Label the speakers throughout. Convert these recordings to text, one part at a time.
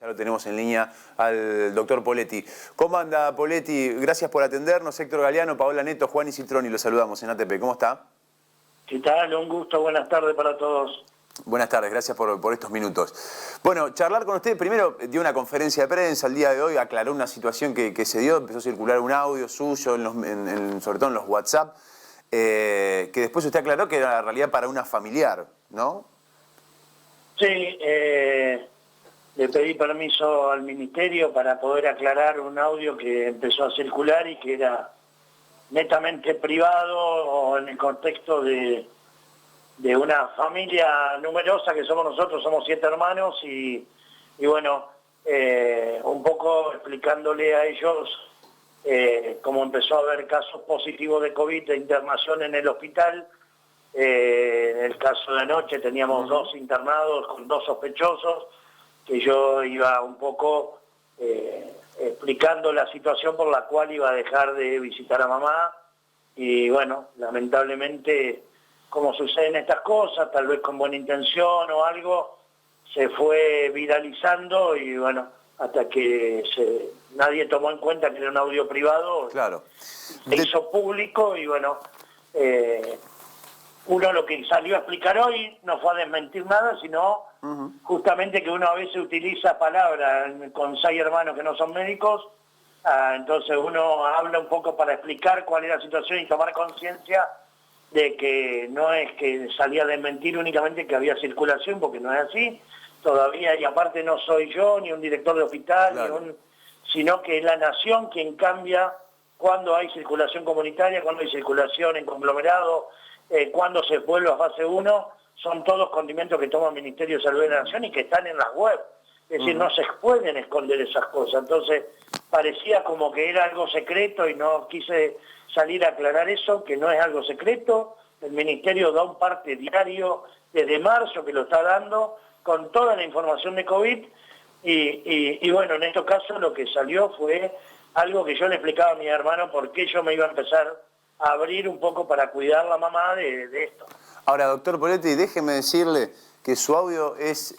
Speaker 1: Ya lo tenemos en línea al doctor Poletti. ¿Cómo anda, Poletti? Gracias por atendernos. Héctor Galeano, Paola Neto, Juan y Citroni, los saludamos en ATP. ¿Cómo está?
Speaker 2: ¿Qué tal? Un gusto, buenas tardes para todos.
Speaker 1: Buenas tardes, gracias por estos minutos. Bueno, charlar con usted, primero dio una conferencia de prensa el día de hoy, aclaró una situación que se dio, empezó a circular un audio suyo, sobre todo en los WhatsApp, que después usted aclaró que era en realidad para una familiar, ¿no?
Speaker 2: Sí, le pedí permiso al ministerio para poder aclarar un audio que empezó a circular y que era netamente privado o en el contexto de una familia numerosa que somos nosotros, somos 7 hermanos y bueno, un poco explicándole a ellos cómo empezó a haber casos positivos de COVID, de internación en el hospital. En el caso de anoche teníamos 2 internados con 2 sospechosos, que yo iba un poco explicando la situación por la cual iba a dejar de visitar a mamá y bueno, lamentablemente, como suceden estas cosas, tal vez con buena intención o algo, se fue viralizando y bueno, hasta que nadie tomó en cuenta que era un audio privado,
Speaker 1: claro.
Speaker 2: Se hizo público y bueno, uno lo que salió a explicar hoy no fue a desmentir nada, sino justamente que uno a veces utiliza palabras con 6 hermanos que no son médicos, entonces uno habla un poco para explicar cuál es la situación y tomar conciencia de que no es que salía a desmentir únicamente que había circulación, porque no es así, todavía, y aparte no soy yo, ni un director de hospital,
Speaker 1: claro,
Speaker 2: sino que es la nación quien cambia cuando hay circulación comunitaria, cuando hay circulación en conglomerado, cuando se vuelve a fase 1, son todos condimentos que toma el Ministerio de Salud de la Nación y que están en las web. Es decir, no se pueden esconder esas cosas. Entonces, parecía como que era algo secreto y no quise salir a aclarar eso, que no es algo secreto. El Ministerio da un parte diario desde marzo que lo está dando con toda la información de COVID y bueno, en estos casos lo que salió fue algo que yo le explicaba a mi hermano por qué yo me iba a empezar a abrir un poco para cuidar a la mamá de esto.
Speaker 1: Ahora, doctor Poletti, déjeme decirle que su audio es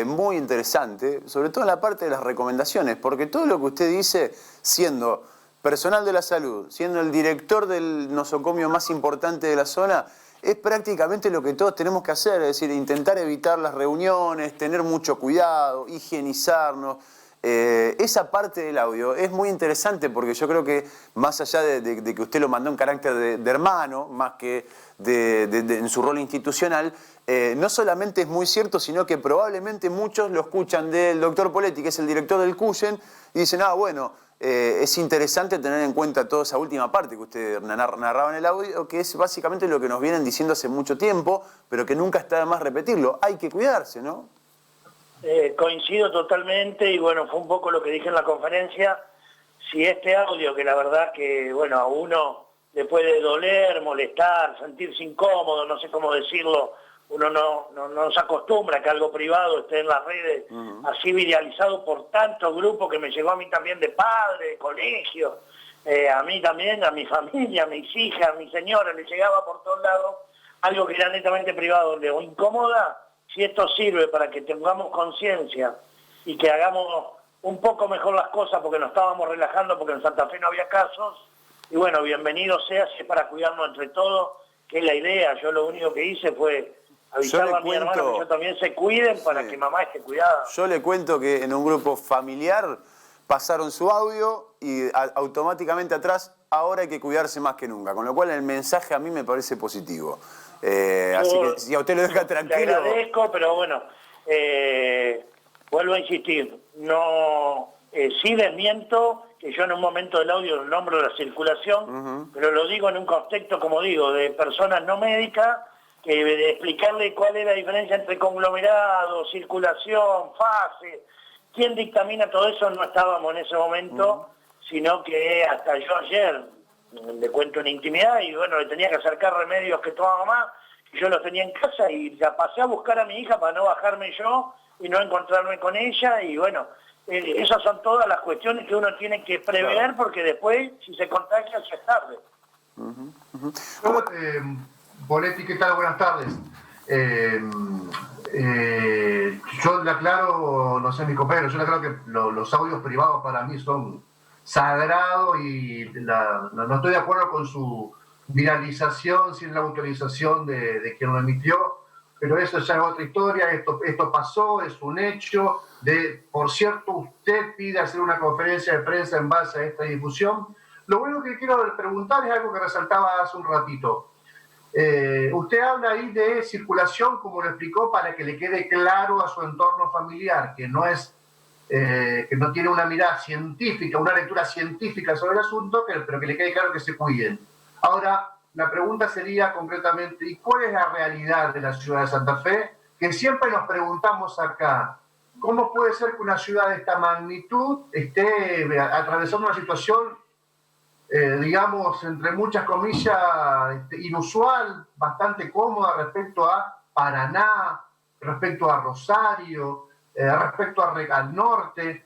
Speaker 1: muy interesante, sobre todo en la parte de las recomendaciones, porque todo lo que usted dice, siendo personal de la salud, siendo el director del nosocomio más importante de la zona, es prácticamente lo que todos tenemos que hacer, es decir, intentar evitar las reuniones, tener mucho cuidado, higienizarnos. Esa parte del audio es muy interesante porque yo creo que más allá de que usted lo mandó en carácter de hermano, más que en su rol institucional, no solamente es muy cierto, sino que probablemente muchos lo escuchan del doctor Poletti, que es el director del CUYEN, y dicen, bueno, es interesante tener en cuenta toda esa última parte que usted narraba en el audio, que es básicamente lo que nos vienen diciendo hace mucho tiempo, pero que nunca está de más repetirlo. Hay que cuidarse, ¿no?
Speaker 2: Coincido totalmente y bueno, fue un poco lo que dije en la conferencia. Si este audio, que la verdad que bueno, a uno le puede doler, molestar, sentirse incómodo, no sé cómo decirlo, uno no se acostumbra a que algo privado esté en las redes, así viralizado por tantos grupos que me llegó a mí también de padres, de colegios, a mí también, a mi familia, a mis hijas, a mi señora, le llegaba por todos lados, algo que era netamente privado, donde o incomoda. Si esto sirve para que tengamos conciencia y que hagamos un poco mejor las cosas porque nos estábamos relajando porque en Santa Fe no había casos, y bueno, bienvenido sea, si es para cuidarnos entre todos, que es la idea. Yo lo único que hice fue avisarle a mi hermano que ellos también se cuiden para que mamá esté cuidada.
Speaker 1: Yo le cuento que en un grupo familiar pasaron su audio y automáticamente atrás, ahora hay que cuidarse más que nunca, con lo cual el mensaje a mí me parece positivo. Así que si a usted lo deja tranquilo...
Speaker 2: Le agradezco, pero bueno, vuelvo a insistir, sí desmiento que yo en un momento del audio nombro la circulación, pero lo digo en un contexto, como digo, de personas no médicas, que de explicarle cuál es la diferencia entre conglomerado, circulación, fase, quién dictamina todo eso, no estábamos en ese momento, sino que hasta yo ayer le cuento una intimidad y bueno, le tenía que acercar remedios que tomaba mamá, y yo los tenía en casa y la pasé a buscar a mi hija para no bajarme yo y no encontrarme con ella y bueno, esas son todas las cuestiones que uno tiene que prever, claro, porque después si se contagia ya es tarde.
Speaker 3: Poletti, ¿qué tal? Buenas tardes. Yo le aclaro, no sé, mi compañero, yo le aclaro que los audios privados para mí son sagrados y no estoy de acuerdo con su viralización sin la autorización de quien lo emitió, pero eso ya es otra historia, esto pasó, es un hecho. Por cierto, usted pide hacer una conferencia de prensa en base a esta difusión. Lo único que quiero preguntar es algo que resaltaba hace un ratito. Usted habla ahí de circulación, como lo explicó, para que le quede claro a su entorno familiar, que no es, que no tiene una mirada científica, una lectura científica sobre el asunto, pero que le quede claro que se cuiden. Ahora, la pregunta sería concretamente, ¿y cuál es la realidad de la ciudad de Santa Fe? Que siempre nos preguntamos acá, ¿cómo puede ser que una ciudad de esta magnitud esté atravesando una situación digamos, entre muchas comillas, inusual, bastante cómoda respecto a Paraná, respecto a Rosario, respecto al norte?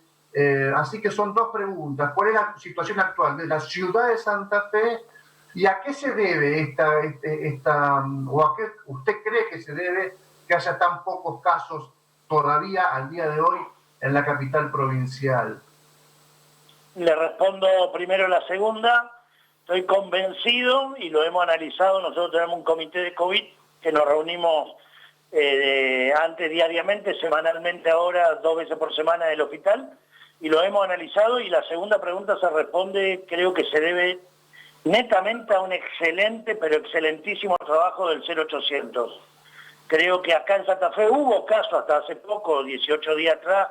Speaker 3: Así que son dos preguntas. ¿Cuál es la situación actual de la ciudad de Santa Fe y a qué se debe o a qué usted cree que se debe que haya tan pocos casos todavía al día de hoy en la capital provincial?
Speaker 2: Le respondo primero la segunda. Estoy convencido y lo hemos analizado. Nosotros tenemos un comité de COVID que nos reunimos antes diariamente, semanalmente ahora, 2 veces por semana en el hospital, y lo hemos analizado. Y la segunda pregunta se responde, creo que se debe netamente a un excelente, pero excelentísimo trabajo del 0800. Creo que acá en Santa Fe hubo casos hasta hace poco, 18 días atrás,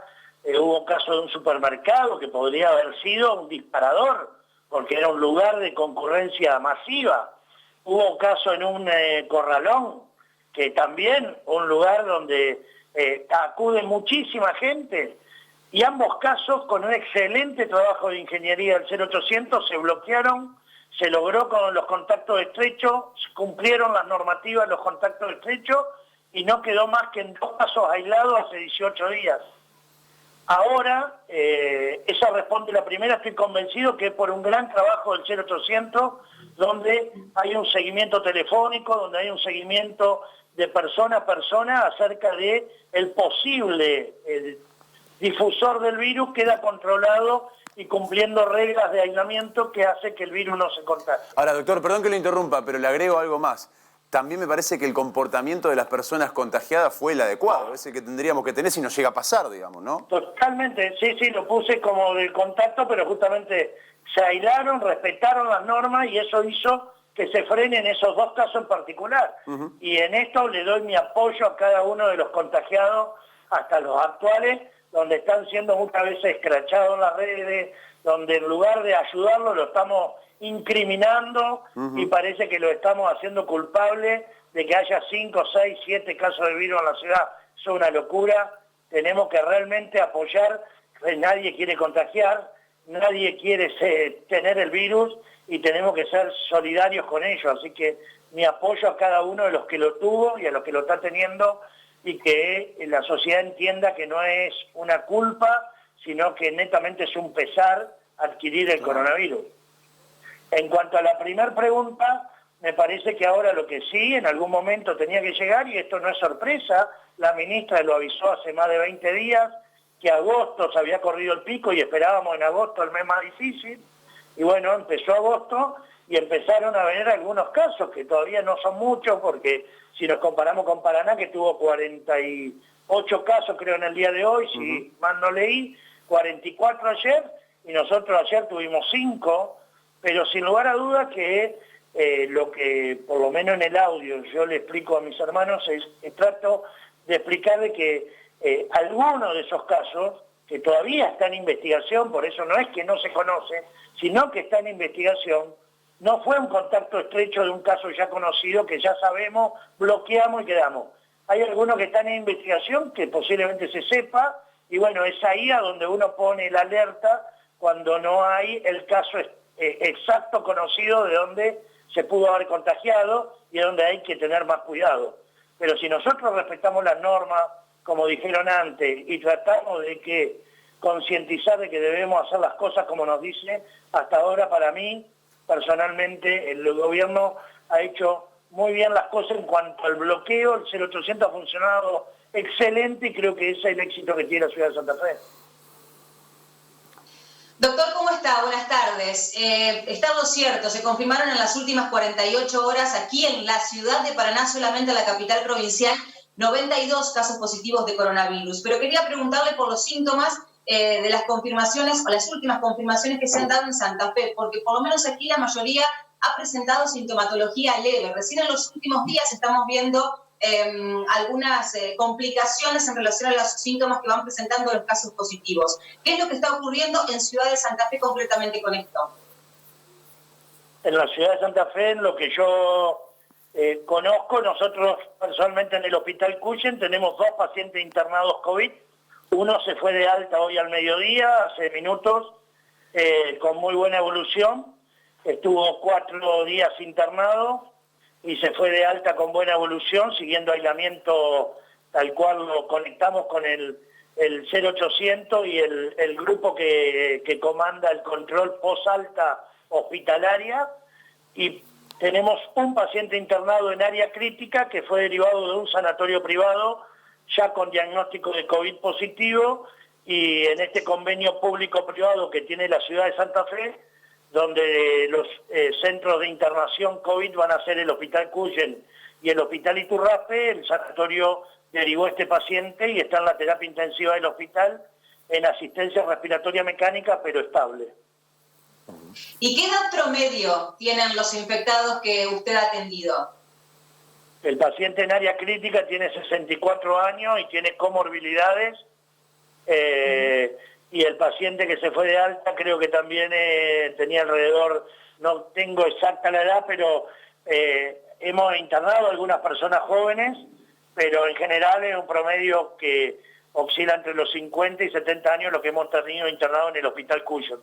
Speaker 2: hubo caso de un supermercado que podría haber sido un disparador, porque era un lugar de concurrencia masiva. Hubo caso en un corralón, que también un lugar donde acude muchísima gente, y ambos casos, con un excelente trabajo de ingeniería del 0800, se bloquearon, se logró con los contactos estrechos, cumplieron las normativas los contactos estrechos, y no quedó más que en 2 casos aislados hace 18 días. Ahora, esa responde la primera. Estoy convencido que es por un gran trabajo del 0800, donde hay un seguimiento telefónico, donde hay un seguimiento de persona a persona acerca de el posible difusor del virus, queda controlado y cumpliendo reglas de aislamiento que hace que el virus no se contagie.
Speaker 1: Ahora, doctor, perdón que lo interrumpa, pero le agrego algo más. También me parece que el comportamiento de las personas contagiadas fue el adecuado, ese que tendríamos que tener si nos llega a pasar, digamos, ¿no?
Speaker 2: Totalmente, sí, lo puse como del contacto, pero justamente se aislaron, respetaron las normas y eso hizo que se frenen esos 2 casos en particular. Y en esto le doy mi apoyo a cada uno de los contagiados, hasta los actuales, donde están siendo muchas veces escrachados en las redes, donde en lugar de ayudarlos lo estamos incriminando y parece que lo estamos haciendo culpable de que haya 5, 6, 7 casos de virus en la ciudad. Eso es una locura. Tenemos que realmente apoyar. Nadie quiere contagiar, nadie quiere tener el virus y tenemos que ser solidarios con ellos. Así que mi apoyo a cada uno de los que lo tuvo y a los que lo está teniendo, y que la sociedad entienda que no es una culpa, sino que netamente es un pesar adquirir el coronavirus. En cuanto a la primera pregunta, me parece que ahora lo que sí, en algún momento tenía que llegar, y esto no es sorpresa, la ministra lo avisó hace más de 20 días, que agosto se había corrido el pico y esperábamos en agosto el mes más difícil, y bueno, empezó agosto y empezaron a venir algunos casos, que todavía no son muchos, porque si nos comparamos con Paraná, que tuvo 48 casos creo en el día de hoy, si mal no leí, 44 ayer, y nosotros ayer tuvimos 5, pero sin lugar a dudas que lo que, por lo menos en el audio, yo le explico a mis hermanos, trato de explicarle que algunos de esos casos, que todavía está en investigación, por eso no es que no se conoce, sino que está en investigación, no fue un contacto estrecho de un caso ya conocido, que ya sabemos, bloqueamos y quedamos. Hay algunos que están en investigación, que posiblemente se sepa, y bueno, es ahí a donde uno pone la alerta cuando no hay el caso exacto conocido de dónde se pudo haber contagiado y de donde hay que tener más cuidado. Pero si nosotros respetamos las normas, como dijeron antes, y tratamos de concientizar de que debemos hacer las cosas como nos dice, hasta ahora para mí, personalmente, el gobierno ha hecho muy bien las cosas en cuanto al bloqueo. El 0800 ha funcionado excelente y creo que ese es el éxito que tiene la ciudad de Santa Fe.
Speaker 4: Doctor, ¿cómo está? Buenas tardes. Está lo cierto, se confirmaron en las últimas 48 horas aquí en la ciudad de Paraná, solamente la capital provincial, 92 casos positivos de coronavirus. Pero quería preguntarle por los síntomas de las confirmaciones o las últimas confirmaciones que se han dado en Santa Fe, porque por lo menos aquí la mayoría ha presentado sintomatología leve. Recién en los últimos días estamos viendo algunas complicaciones en relación a los síntomas que van presentando los casos positivos. ¿Qué es lo que está ocurriendo en Ciudad de Santa Fe concretamente con esto?
Speaker 2: En la ciudad de Santa Fe, en lo que yo conozco, nosotros personalmente en el Hospital Cuyen tenemos 2 pacientes internados COVID. Uno se fue de alta hoy al mediodía, hace minutos, con muy buena evolución. Estuvo 4 días internado y se fue de alta con buena evolución, siguiendo aislamiento tal cual lo conectamos con el 0800 y el grupo que comanda el control post-alta hospitalaria. Y tenemos un paciente internado en área crítica que fue derivado de un sanatorio privado, ya con diagnóstico de COVID positivo, y en este convenio público-privado que tiene la ciudad de Santa Fe, donde los centros de internación COVID van a ser el Hospital Cuyen y el Hospital Iturraspe. El sanatorio derivó a este paciente y está en la terapia intensiva del hospital en asistencia respiratoria mecánica, pero estable.
Speaker 4: ¿Y qué edad promedio tienen los infectados que usted ha atendido?
Speaker 2: El paciente en área crítica tiene 64 años y tiene comorbilidades. Y el paciente que se fue de alta creo que también tenía alrededor, no tengo exacta la edad, pero hemos internado a algunas personas jóvenes, pero en general es un promedio que oscila entre los 50 y 70 años lo que hemos tenido internado en el Hospital Cuyen.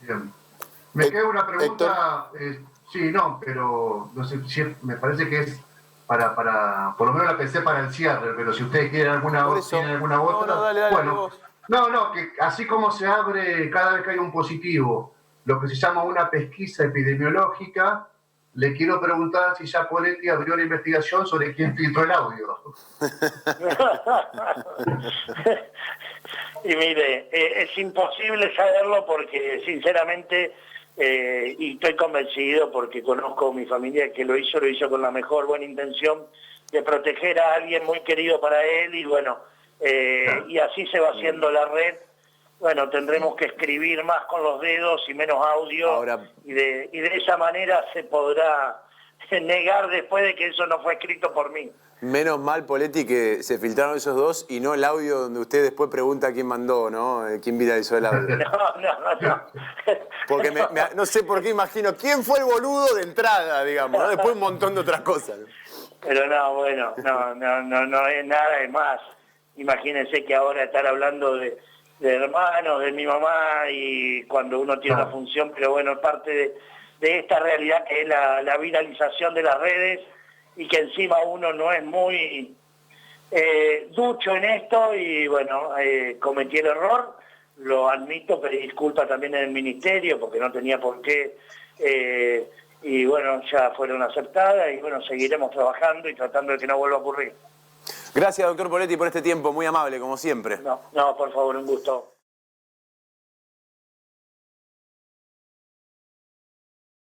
Speaker 3: Bien. Me queda una pregunta, sí, no, pero no sé, me parece que es para por lo menos la pensé para el cierre, pero si ustedes quieren alguna otra,
Speaker 1: Dale,
Speaker 3: bueno, no, que así como se abre cada vez que hay un positivo, lo que se llama una pesquisa epidemiológica, le quiero preguntar si ya Poletti abrió la investigación sobre quién filtró el audio.
Speaker 2: Y mire, es imposible saberlo porque sinceramente, y estoy convencido porque conozco a mi familia que lo hizo con la mejor buena intención de proteger a alguien muy querido para él, y bueno, y así se va haciendo la red. Bueno, tendremos que escribir más con los dedos y menos audio. Ahora, y de esa manera se podrá negar después de que eso no fue escrito por mí.
Speaker 1: Menos mal, Poletti, que se filtraron esos 2 y no el audio donde usted después pregunta quién mandó, ¿no? ¿Quién viralizó el audio?
Speaker 2: No.
Speaker 1: Porque no sé por qué imagino quién fue el boludo de entrada, digamos, ¿no? Después un montón de otras cosas, ¿no?
Speaker 2: Pero no, bueno, no es nada de más. Imagínense que ahora estar hablando de hermanos, de mi mamá, y cuando uno tiene una función, pero bueno, es parte de esta realidad que es la viralización de las redes, y que encima uno no es muy ducho en esto, y bueno, cometí el error, lo admito, pedí disculpas también en el ministerio porque no tenía por qué, y bueno, ya fueron aceptadas, y bueno, seguiremos trabajando y tratando de que no vuelva a ocurrir.
Speaker 1: Gracias, doctor Poletti, por este tiempo, muy amable, como siempre.
Speaker 2: No, por favor, un gusto.